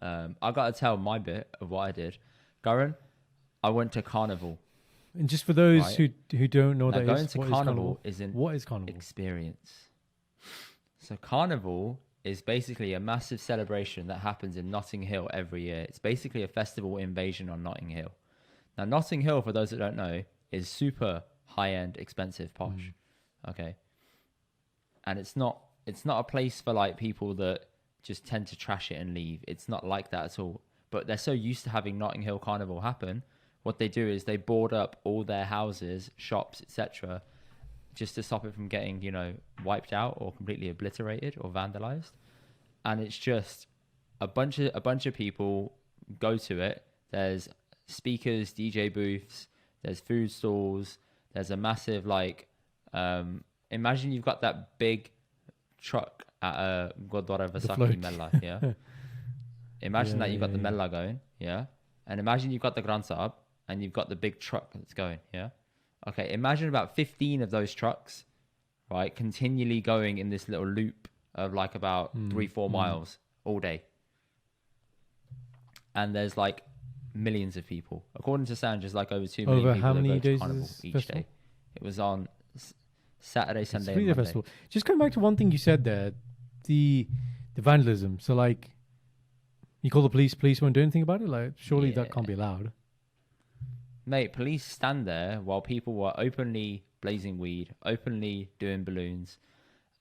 I got to tell my bit of what I did. Garen, I went to Carnival. And just for those Right. who don't know Now, what that going is, to what Carnival is an what is Carnival? experience. So Carnival is basically a massive celebration that happens in Notting Hill every year. It's basically a festival invasion on Notting Hill. Now, Notting Hill, for those that don't know, is super high-end, expensive, posh. Okay. And it's not a place for like people that just tend to trash it and leave. It's not like that at all. But they're so used to having Notting Hill Carnival happen. What they do is they board up all their houses, shops, etc., just to stop it from getting, wiped out or completely obliterated or vandalized. And it's just a bunch of people go to it. There's speakers, DJ booths, there's food stalls, there's a massive imagine you've got that big truck at a Gurdwara Vaisakhi Mela, yeah? Imagine that you've got the Mela going, yeah? And imagine you've got the Granth Sahib and you've got the big truck that's going, yeah? Okay, imagine about 15 of those trucks, right, continually going in this little loop of like about 3-4 miles all day. And there's like millions of people. According to Sanj, there's like over 2 million Over people how that many go to days Carnival is each festival? day. It was on Saturday, Sunday, It's really and a Monday. festival. Just coming back to one thing you said there, the vandalism. So like, you call the police won't do anything about it? Like, surely that can't be allowed. Mate, police stand there while people were openly blazing weed, openly doing balloons,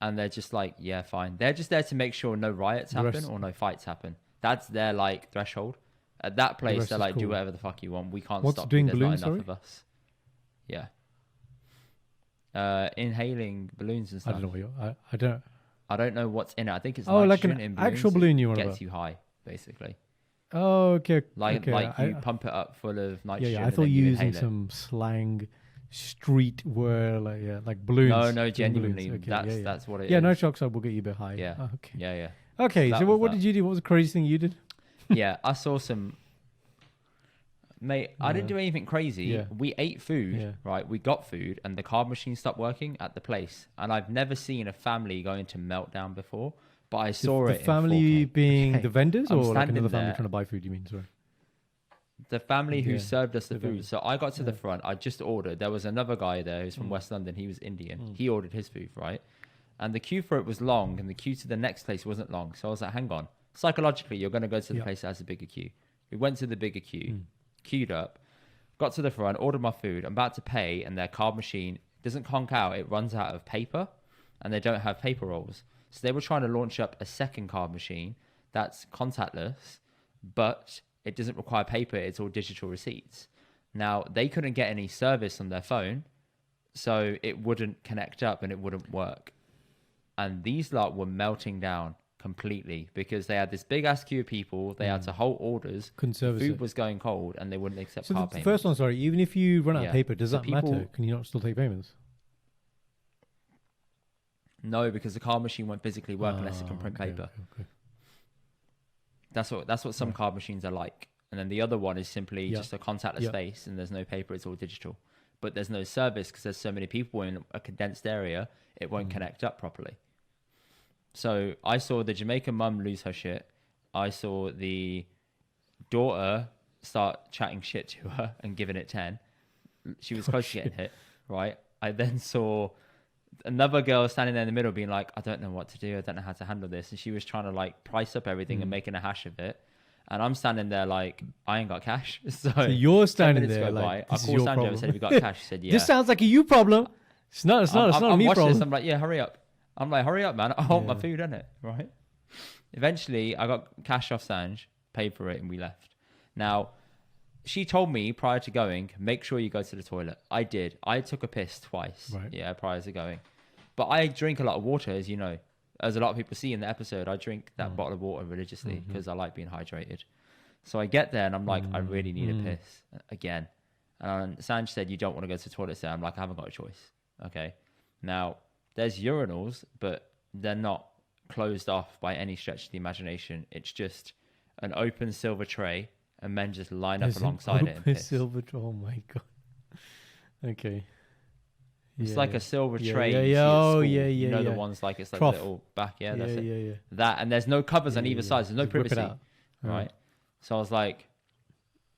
and they're just like, yeah, fine. They're just there to make sure no riots happen or no fights happen. That's their like threshold. At that place, they're like, do whatever the fuck you want. We can't stop doing you. There's balloons, not enough of us. Yeah. Inhaling balloons and stuff. I don't know. I don't. I don't know what's in it. I think it's like nitrogen an in balloons. actual balloon you want gets about? you high, basically. Oh, okay. Like okay. you pump it up full of nitrogen. I and thought then you were inhale using it. some slang, street word, like balloons. No, Doing genuinely, balloons. Okay, that's what it is. Yeah, nitrous oxide will get you a bit high. Yeah. Oh, okay. Yeah. Okay, so what did you do? What was the craziest thing you did? Yeah, I saw some. Mate, I didn't do anything crazy. Yeah. We ate food, right? We got food, and the card machine stopped working at the place. And I've never seen a family go into meltdown before, but I saw it. The family in 4K. being Okay. the vendors, I'm or like standing another family there. trying to buy food? You mean? Sorry. The family who Yeah. served us the The food. vendors. So I got to the front. I just ordered. There was another guy there who's from West London. He was Indian. He ordered his food, right? And the queue for it was long, and the queue to the next place wasn't long. So I was like, hang on. Psychologically, you're going to go to the place that has a bigger queue. We went to the bigger queue, queued up, got to the front, ordered my food. I'm about to pay, and their card machine doesn't conk out. It runs out of paper, and they don't have paper rolls. So they were trying to launch up a second card machine that's contactless, but it doesn't require paper. It's all digital receipts. Now, they couldn't get any service on their phone, so it wouldn't connect up and it wouldn't work. And these lot were melting down completely because they had this big ass queue of people. They had to hold orders. Couldn't service Food it. was going cold and they wouldn't accept So card the payments. first one, sorry, even if you run out of Yeah. paper, does So that matter? people- Can you not still take payments? No, because the card machine won't physically work unless it can print paper. Okay. That's what some card machines are like. And then the other one is simply Yeah. just a contactless Yeah. face and there's no paper, it's all digital. But there's no service because there's so many people in a condensed area, it won't connect up properly. So I saw the Jamaican mum lose her shit. I saw the daughter start chatting shit to her and giving it 10. She was close to getting hit, right? I then saw another girl standing there in the middle being like, I don't know what to do. I don't know how to handle this. And she was trying to like price up everything and making a hash of it. And I'm standing there like, I ain't got cash. So you're 10 standing minutes there go like, by. I this is called your Sanjay problem. and said, have you got cash? She said, yeah. This sounds like a you problem. It's not a I'm me watching problem. this. I'm like, yeah, hurry up. I'm like, hurry up, man. I want my food, innit? Right? Eventually, I got cash off Sanj, paid for it, and we left. Now, she told me prior to going, make sure you go to the toilet. I did. I took a piss twice, Right. prior to going. But I drink a lot of water, as you know. As a lot of people see in the episode, I drink that bottle of water religiously because I like being hydrated. So I get there and I'm like, I really need a piss again. And Sanj said, you don't want to go to the toilet, so I'm like, I haven't got a choice. Okay. Now, there's urinals, but they're not closed off by any stretch of the imagination. It's just an open silver tray and men just line up alongside it and piss. Silver. Oh my god. Okay. It's Yeah, like yeah. a silver Yeah, tray. yeah, you see yeah. at Oh, school. yeah, You yeah, know the yeah. ones like it's like Trough. little back. Yeah, that's it. Yeah. That, and there's no covers on either side. So there's no Just whip it privacy. out. right? So I was like,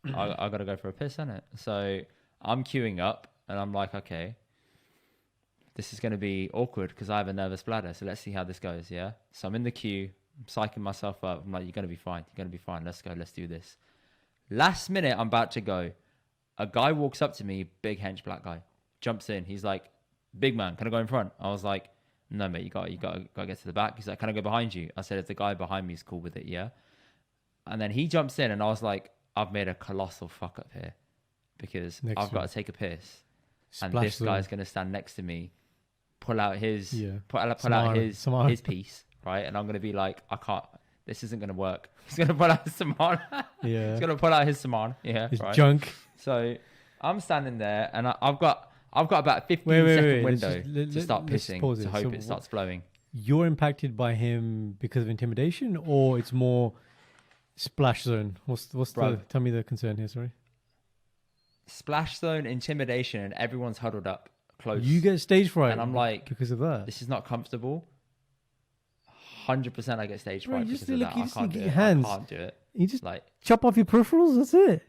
I got to go for a piss, innit? So I'm queuing up and I'm like, okay, this is going to be awkward because I have a nervous bladder. So let's see how this goes, yeah? So I'm in the queue, I'm psyching myself up. I'm like, you're going to be fine. You're going to be fine. Let's go. Let's do this. Last minute, I'm about to go. A guy walks up to me, big hench black guy, jumps in. He's like, big man, can I go in front? I was like, no, mate, you got to get to the back. He's like, can I go behind you? I said, if the guy behind me is cool with it, yeah? And then he jumps in and I was like, I've made a colossal fuck up here because I've got to take a piss. And this guy's going to stand next to me, pull out his his piece, right? And I'm going to be like, I can't, this isn't going to work. He's going to pull out his saman. Yeah. He's going to pull out his saman. Yeah. His right? junk. So I'm standing there and I've got about a 15-second window to start pissing to hope it starts flowing. You're impacted by him because of intimidation, or it's more splash zone? Tell me the concern here, sorry. Splash zone, intimidation, and everyone's huddled up close. You get stage fright. And I'm like, because of that. This is not comfortable. 100% I get stage fright because of that. I can't do it. I can't do it. You just like chop off your peripherals, that's it.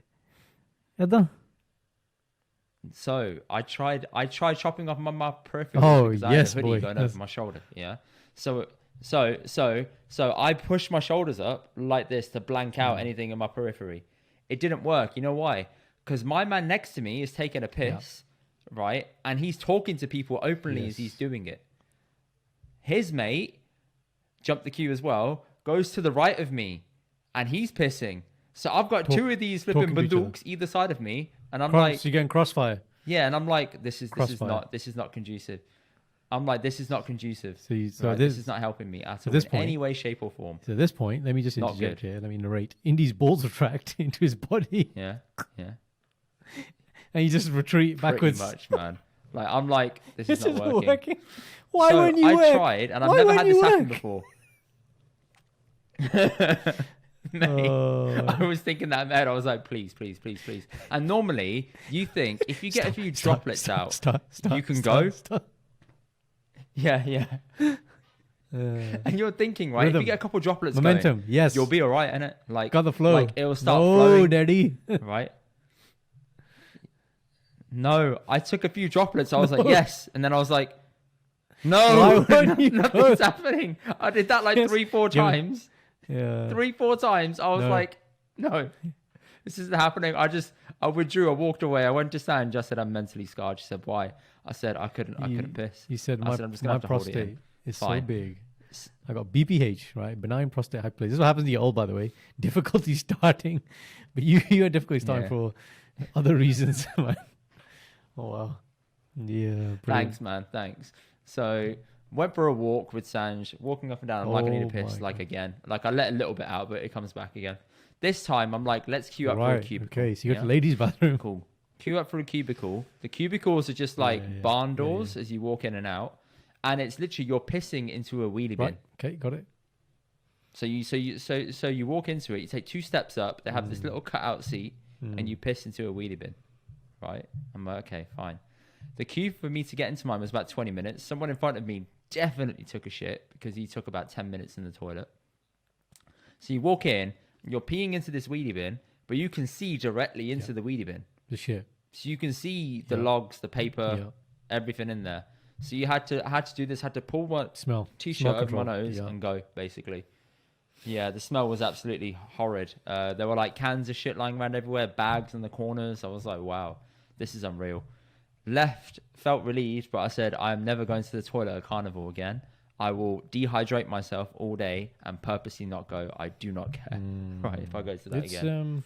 Yeah, done. So I tried chopping off my peripherals because I had a hoodie going over my shoulder. Yeah. So I pushed my shoulders up like this to blank out anything in my periphery. It didn't work. You know why? Because my man next to me is taking a piss, right? And he's talking to people openly as he's doing it. His mate jumped the queue as well, goes to the right of me, and he's pissing. So I've got two of these flipping bandooks either side of me, and I'm like, so you're getting crossfire. Yeah, and I'm like, this is not conducive. I'm like, this is not conducive. This is not helping me at all in any way, shape, or form. So at this point, let me just interject here. Let me narrate. Indy's balls retract into his body. Yeah. And you just retreat backwards. Pretty much, man. Like I'm like, this is not working. Why won't you work? I tried, and I've never had this happen before. Mate, I was thinking that in my head. I was like, please. And normally, you think if you get a few droplets out, you can go. Yeah. And you're thinking, right? Rhythm. If you get a couple droplets momentum, going, yes, you'll be all right, innit? Like, got the flow. Like it'll start flowing. Daddy. Right? No, I took a few droplets. I was like, yes, and then I was like, no, nothing's happening. I did that like 3-4 times. Yeah. 3-4 times. I was like, no, this isn't happening. I withdrew. I walked away. I went to Sand. Just said, I'm mentally scarred. She said, why? I said, I couldn't piss. He said, I'm just gonna have to hold it in. It's so big. I got BPH, right? Benign prostate hyperplasia. This is what happens to you all, by the way. Difficulty starting, but you had difficulty starting for other reasons, man. Oh wow. Yeah. Brilliant. Thanks, man. Thanks. So went for a walk with Sanj, walking up and down. I'm like, I need to piss, like again. Like I let a little bit out, but it comes back again. This time I'm like, let's queue up for a cubicle. Okay, so you got the ladies' bathroom. Cool. Queue up for a cubicle. The cubicles are just like barn doors as you walk in and out, and it's literally you're pissing into a wheelie bin. Okay, got it. So you walk into it. You take 2 steps up. They have this little cutout seat, and you piss into a wheelie bin. Right? I'm like, okay, fine. The queue for me to get into mine was about 20 minutes. Someone in front of me definitely took a shit because he took about 10 minutes in the toilet. So you walk in, you're peeing into this wheelie bin, but you can see directly into the wheelie bin. The shit. So you can see the logs, the paper, everything in there. So you had to do this, had to pull my t-shirt over my nose and go, basically. Yeah, the smell was absolutely horrid. There were like cans of shit lying around everywhere, bags in the corners. I was like, wow, this is unreal. Left, felt relieved, but I said, I'm never going to the toilet at Carnival again. I will dehydrate myself all day and purposely not go. I do not care. Right, if I go to that again.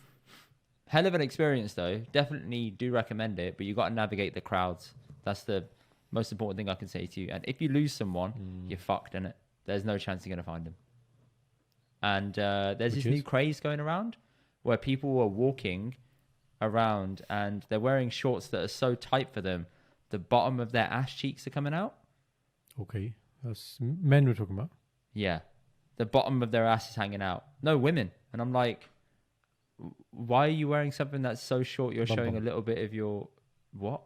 Hell of an experience, though. Definitely do recommend it, but you got to navigate the crowds. That's the most important thing I can say to you. And if you lose someone, you're fucked, innit? There's no chance you're going to find them. And there's this new craze going around where people are walking around and they're wearing shorts that are so tight for them, the bottom of their ass cheeks are coming out. Okay. That's men we're talking about. Yeah. The bottom of their ass is hanging out. No, women. And I'm like, why are you wearing something that's so short you're showing a little bit of your... What?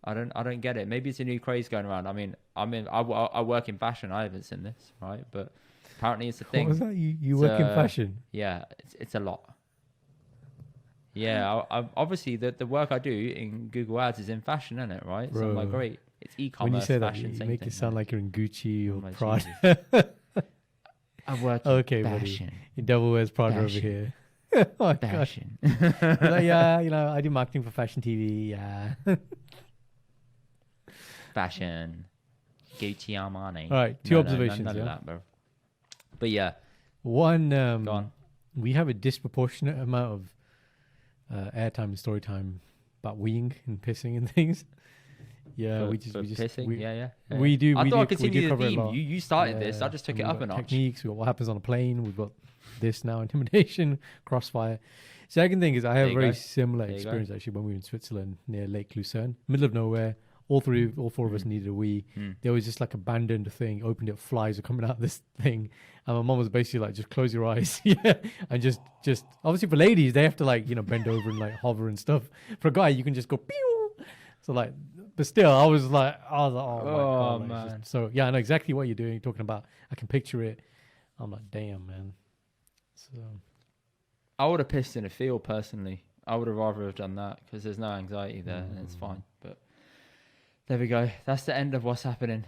I don't get it. Maybe it's a new craze going around. I mean, I work in fashion. I haven't seen this, right? But Apparently, it's a What thing. was that? You work in fashion? Yeah, it's a lot. Yeah, I obviously the work I do in Google Ads is in fashion, isn't it? Right? So I'm like, Bro. great. It's When you e-commerce, say that, fashion, you same make thing. it sound right? like you're in Gucci Oh or my Prada. I work in Okay, buddy. fashion. You devil wears Prada over Fashion. here. Oh my God. Fashion. Like, yeah, I do marketing for fashion TV. Yeah. Fashion. Gucci Armani. All right, two observations. None Yeah. of that, bro. But yeah, One, go on. we have a disproportionate amount of airtime and story time about weeing and pissing and things. Yeah, For we just pissing. Yeah. we do. I we thought I do, could we continue do the cover a theme. lot. You started this. I Yeah, just took and it we've up a got notch. Techniques. We've got what happens on a plane. We've got this now, intimidation, crossfire. Second thing is I have There a you very go. similar There you go. experience actually when we were in Switzerland near Lake Lucerne, middle of nowhere. All four of us needed a wee. There was just like abandoned thing. Opened it, flies are coming out of this thing, and my mom was basically like, "Just close your eyes, yeah." And just obviously for ladies, they have to like bend over and like hover and stuff. For a guy, you can just go pew. So like, but still, I was like, oh my God, like, man. so yeah, I know exactly what you're doing. Talking about, I can picture it. I'm like, damn, man. So I would have pissed in a field personally. I would have rather have done that because there's no anxiety there and it's fine. But there we go. That's the end of what's happening.